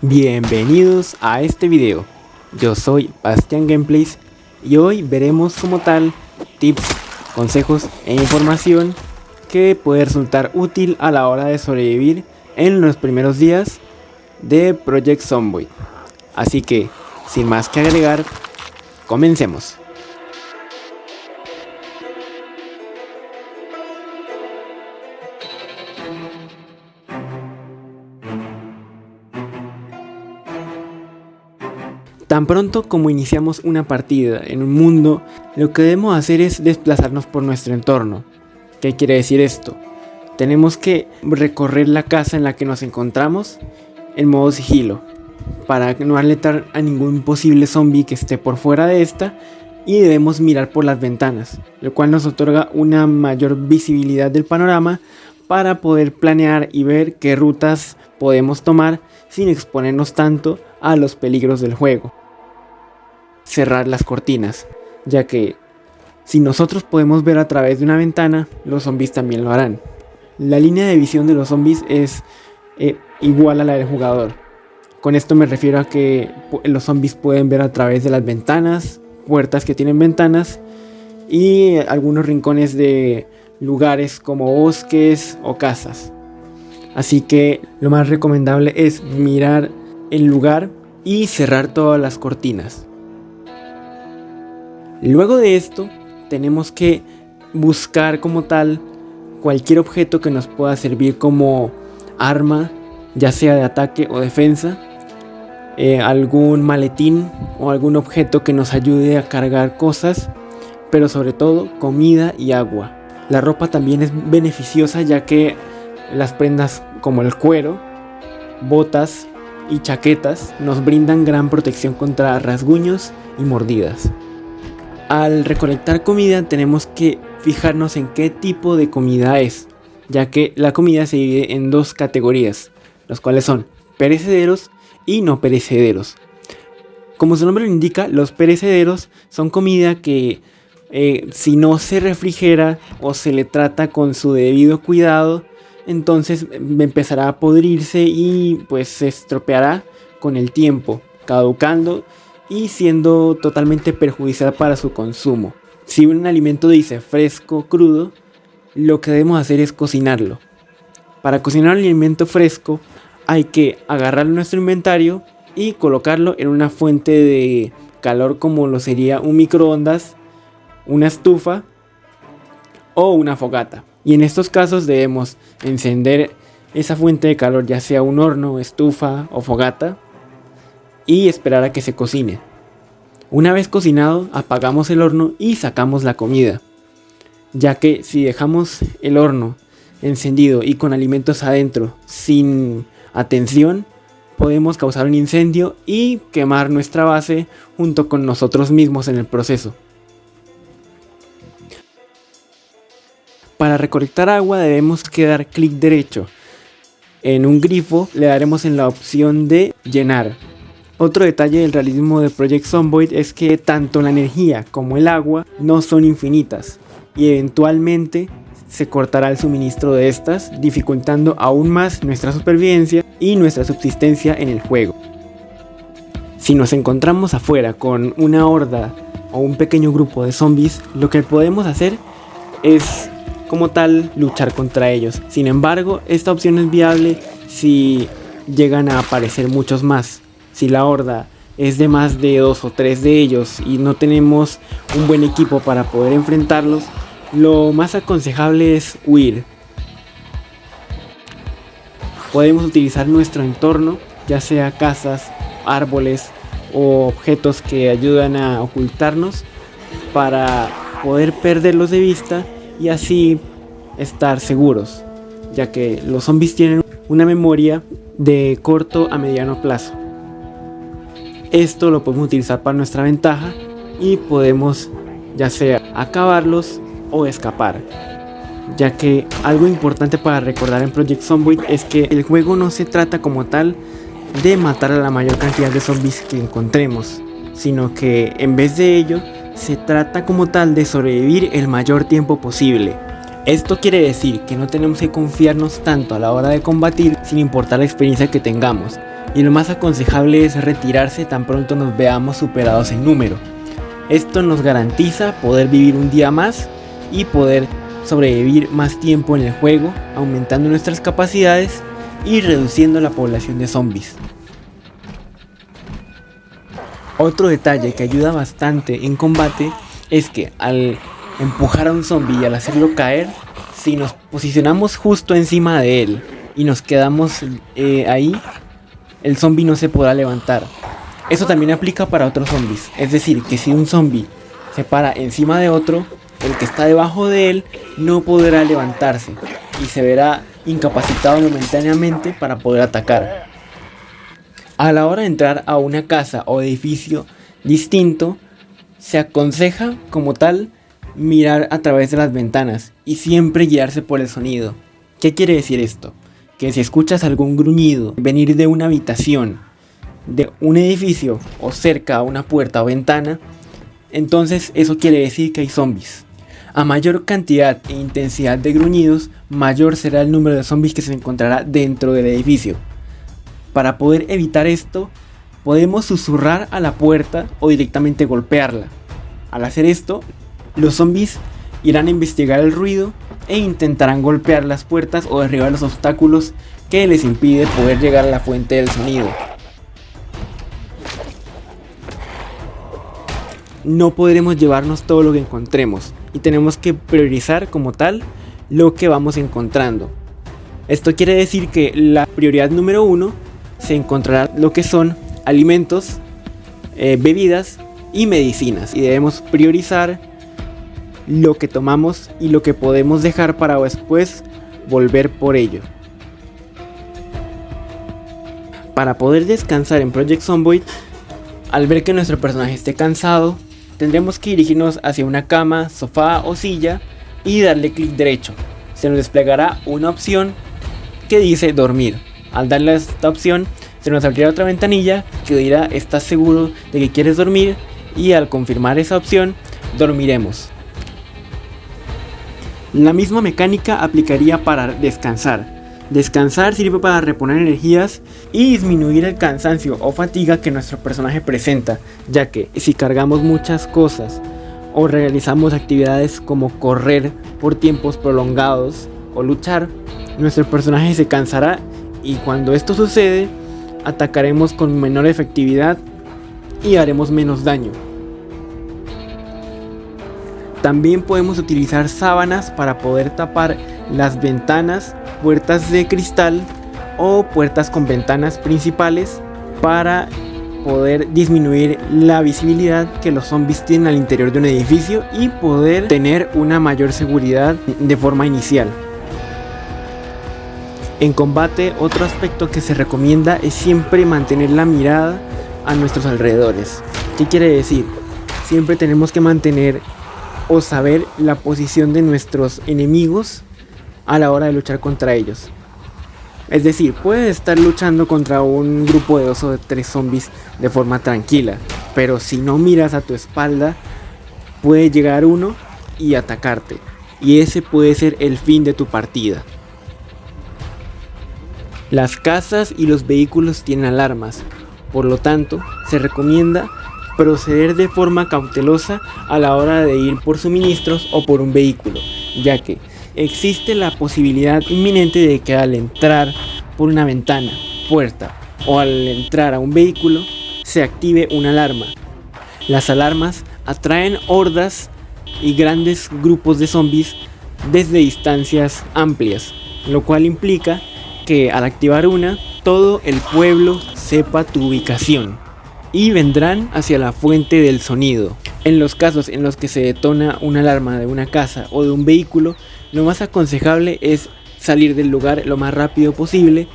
Bienvenidos a este video. Yo soy Bastian Gameplays y hoy veremos como tal tips, consejos e información que puede resultar útil a la hora de sobrevivir en los primeros días de Project Zomboid. Así que, sin más que agregar, comencemos. Tan pronto como iniciamos una partida en un mundo, lo que debemos hacer es desplazarnos por nuestro entorno. ¿Qué quiere decir esto? Tenemos que recorrer la casa en la que nos encontramos en modo sigilo, para no alertar a ningún posible zombie que esté por fuera de esta, y debemos mirar por las ventanas, lo cual nos otorga una mayor visibilidad del panorama para poder planear y ver qué rutas podemos tomar sin exponernos tanto a los peligros del juego. Cerrar las cortinas, ya que si nosotros podemos ver a través de una ventana, los zombies también lo harán. La línea de visión de los zombies es igual a la del jugador. Con esto me refiero a que los zombies pueden ver a través de las ventanas, puertas que tienen ventanas y algunos rincones de lugares como bosques o casas. Así que lo más recomendable es mirar el lugar y cerrar todas las cortinas. Luego de esto tenemos que buscar como tal cualquier objeto que nos pueda servir como arma, ya sea de ataque o defensa, algún maletín o algún objeto que nos ayude a cargar cosas, pero sobre todo comida y agua. La ropa también es beneficiosa, ya que las prendas como el cuero, botas y chaquetas nos brindan gran protección contra rasguños y mordidas. Al recolectar comida tenemos que fijarnos en qué tipo de comida es, ya que la comida se divide en dos categorías, los cuales son perecederos y no perecederos. Como su nombre lo indica, los perecederos son comida que si no se refrigera o se le trata con su debido cuidado, entonces empezará a podrirse y pues se estropeará con el tiempo, caducando y siendo totalmente perjudicial para su consumo. Si un alimento dice fresco, crudo, lo que debemos hacer es cocinarlo. Para cocinar un alimento fresco hay que agarrar nuestro inventario y colocarlo en una fuente de calor como lo sería un microondas, una estufa o una fogata. Y en estos casos debemos encender esa fuente de calor, ya sea un horno, estufa o fogata, y esperar a que se cocine. Una vez cocinado, apagamos el horno y sacamos la comida, ya que si dejamos el horno encendido y con alimentos adentro sin atención, podemos causar un incendio y quemar nuestra base junto con nosotros mismos en el proceso. Para recolectar agua debemos dar clic derecho. En un grifo le daremos en la opción de llenar. Otro detalle del realismo de Project Zomboid es que tanto la energía como el agua no son infinitas y eventualmente se cortará el suministro de estas, dificultando aún más nuestra supervivencia y nuestra subsistencia en el juego. Si nos encontramos afuera con una horda o un pequeño grupo de zombies, lo que podemos hacer es como tal luchar contra ellos. Sin embargo, esta opción es viable si llegan a aparecer muchos más. Si la horda es de más de 2 o 3 de ellos y no tenemos un buen equipo para poder enfrentarlos, lo más aconsejable es huir. Podemos utilizar nuestro entorno, ya sea casas, árboles o objetos que ayudan a ocultarnos, para poder perderlos de vista y así estar seguros, ya que los zombies tienen una memoria de corto a mediano plazo. Esto lo podemos utilizar para nuestra ventaja y podemos ya sea acabarlos o escapar, ya que algo importante para recordar en Project Zomboid es que el juego no se trata como tal de matar a la mayor cantidad de zombies que encontremos, sino que en vez de ello se trata como tal de sobrevivir el mayor tiempo posible. Esto quiere decir que no tenemos que confiarnos tanto a la hora de combatir sin importar la experiencia que tengamos, y lo más aconsejable es retirarse tan pronto nos veamos superados en número. Esto nos garantiza poder vivir un día más y poder sobrevivir más tiempo en el juego, aumentando nuestras capacidades y reduciendo la población de zombies. Otro detalle que ayuda bastante en combate es que al empujar a un zombie y al hacerlo caer, si nos posicionamos justo encima de él y nos quedamos ahí, el zombie no se podrá levantar. Eso también aplica para otros zombies, es decir, que si un zombie se para encima de otro, el que está debajo de él no podrá levantarse y se verá incapacitado momentáneamente para poder atacar. A la hora de entrar a una casa o edificio distinto, se aconseja como tal mirar a través de las ventanas y siempre guiarse por el sonido. ¿Qué quiere decir esto? Que si escuchas algún gruñido venir de una habitación, de un edificio o cerca a una puerta o ventana, entonces eso quiere decir que hay zombies. A mayor cantidad e intensidad de gruñidos, mayor será el número de zombies que se encontrará dentro del edificio. Para poder evitar esto, podemos susurrar a la puerta o directamente golpearla. Al hacer esto, los zombies irán a investigar el ruido e intentarán golpear las puertas o derribar los obstáculos que les impide poder llegar a la fuente del sonido. No podremos llevarnos todo lo que encontremos y tenemos que priorizar como tal lo que vamos encontrando. Esto quiere decir que la prioridad número 1 se encontrará lo que son alimentos, bebidas y medicinas, y debemos priorizar lo que tomamos y lo que podemos dejar para después volver por ello. Para poder descansar en Project Zomboid, al ver que nuestro personaje esté cansado, tendremos que dirigirnos hacia una cama, sofá o silla y darle clic derecho. Se nos desplegará una opción que dice dormir. Al darle a esta opción se nos abrirá otra ventanilla que dirá ¿estás seguro de que quieres dormir? Y al confirmar esa opción dormiremos. La misma mecánica aplicaría para descansar. Descansar sirve para reponer energías y disminuir el cansancio o fatiga que nuestro personaje presenta, ya que si cargamos muchas cosas o realizamos actividades como correr por tiempos prolongados o luchar, nuestro personaje se cansará y cuando esto sucede, atacaremos con menor efectividad y haremos menos daño. También podemos utilizar sábanas para poder tapar las ventanas, puertas de cristal o puertas con ventanas principales para poder disminuir la visibilidad que los zombies tienen al interior de un edificio y poder tener una mayor seguridad de forma inicial. En combate, otro aspecto que se recomienda es siempre mantener la mirada a nuestros alrededores. ¿Qué quiere decir? Siempre tenemos que mantener o saber la posición de nuestros enemigos a la hora de luchar contra ellos. Es decir, puedes estar luchando contra un grupo de 2 o 3 zombies de forma tranquila, pero si no miras a tu espalda, puede llegar uno y atacarte, y ese puede ser el fin de tu partida. Las casas y los vehículos tienen alarmas, por lo tanto, se recomienda proceder de forma cautelosa a la hora de ir por suministros o por un vehículo, ya que existe la posibilidad inminente de que al entrar por una ventana, puerta o al entrar a un vehículo se active una alarma. Las alarmas atraen hordas y grandes grupos de zombies desde distancias amplias, lo cual implica que al activar una, todo el pueblo sepa tu ubicación y vendrán hacia la fuente del sonido. En los casos en los que se detona una alarma de una casa o de un vehículo, lo más aconsejable es salir del lugar lo más rápido posible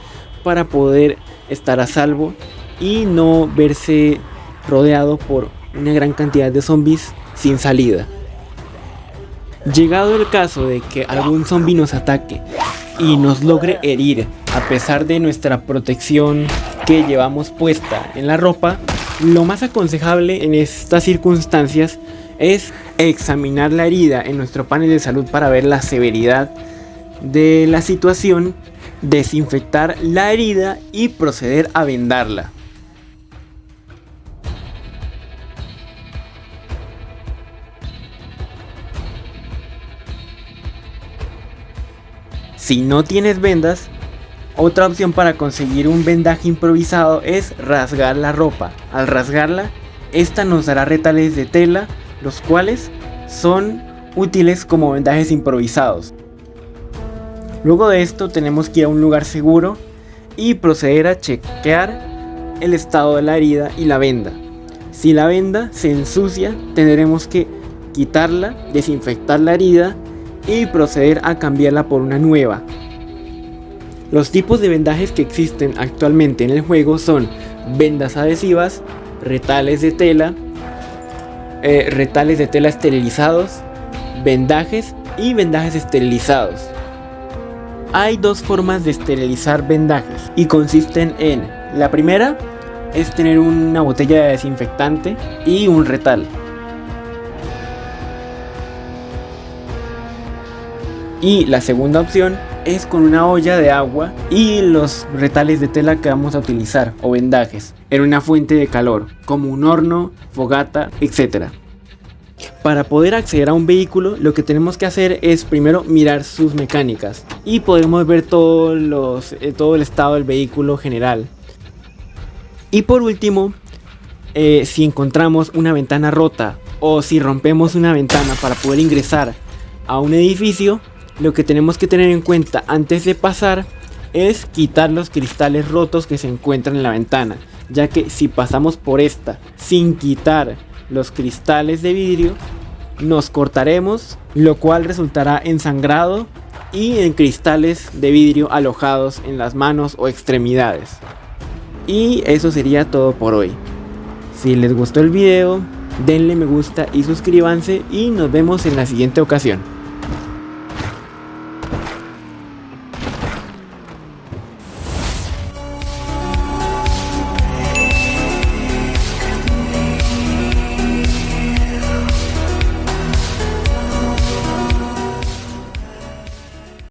para poder estar a salvo y no verse rodeado por una gran cantidad de zombies sin salida. Llegado el caso de que algún zombie nos ataque y nos logre herir a pesar de nuestra protección que llevamos puesta en la ropa, lo más aconsejable en estas circunstancias es examinar la herida en nuestro panel de salud para ver la severidad de la situación desinfectar la herida y proceder a vendarla. Si no tienes vendas, otra opción para conseguir un vendaje improvisado es rasgar la ropa. Al rasgarla, esta nos dará retales de tela, los cuales son útiles como vendajes improvisados. Luego de esto tenemos que ir a un lugar seguro y proceder a chequear el estado de la herida y la venda. Si la venda se ensucia, tendremos que quitarla, desinfectar la herida y proceder a cambiarla por una nueva. Los tipos de vendajes que existen actualmente en el juego son vendas adhesivas, retales de tela esterilizados, vendajes y vendajes esterilizados. Hay dos formas de esterilizar vendajes y consisten en: la primera es tener una botella de desinfectante y un retal. Y la segunda opción es con una olla de agua y los retales de tela que vamos a utilizar o vendajes en una fuente de calor como un horno, fogata, etc. Para poder acceder a un vehículo, lo que tenemos que hacer es primero mirar sus mecánicas y podemos ver todo el estado del vehículo general. Y por último, si encontramos una ventana rota o si rompemos una ventana para poder ingresar a un edificio, lo que tenemos que tener en cuenta antes de pasar es quitar los cristales rotos que se encuentran en la ventana, ya que si pasamos por esta sin quitar los cristales de vidrio, nos cortaremos, lo cual resultará en sangrado y en cristales de vidrio alojados en las manos o extremidades. Y eso sería todo por hoy. Si les gustó el video, denle me gusta y suscríbanse y nos vemos en la siguiente ocasión.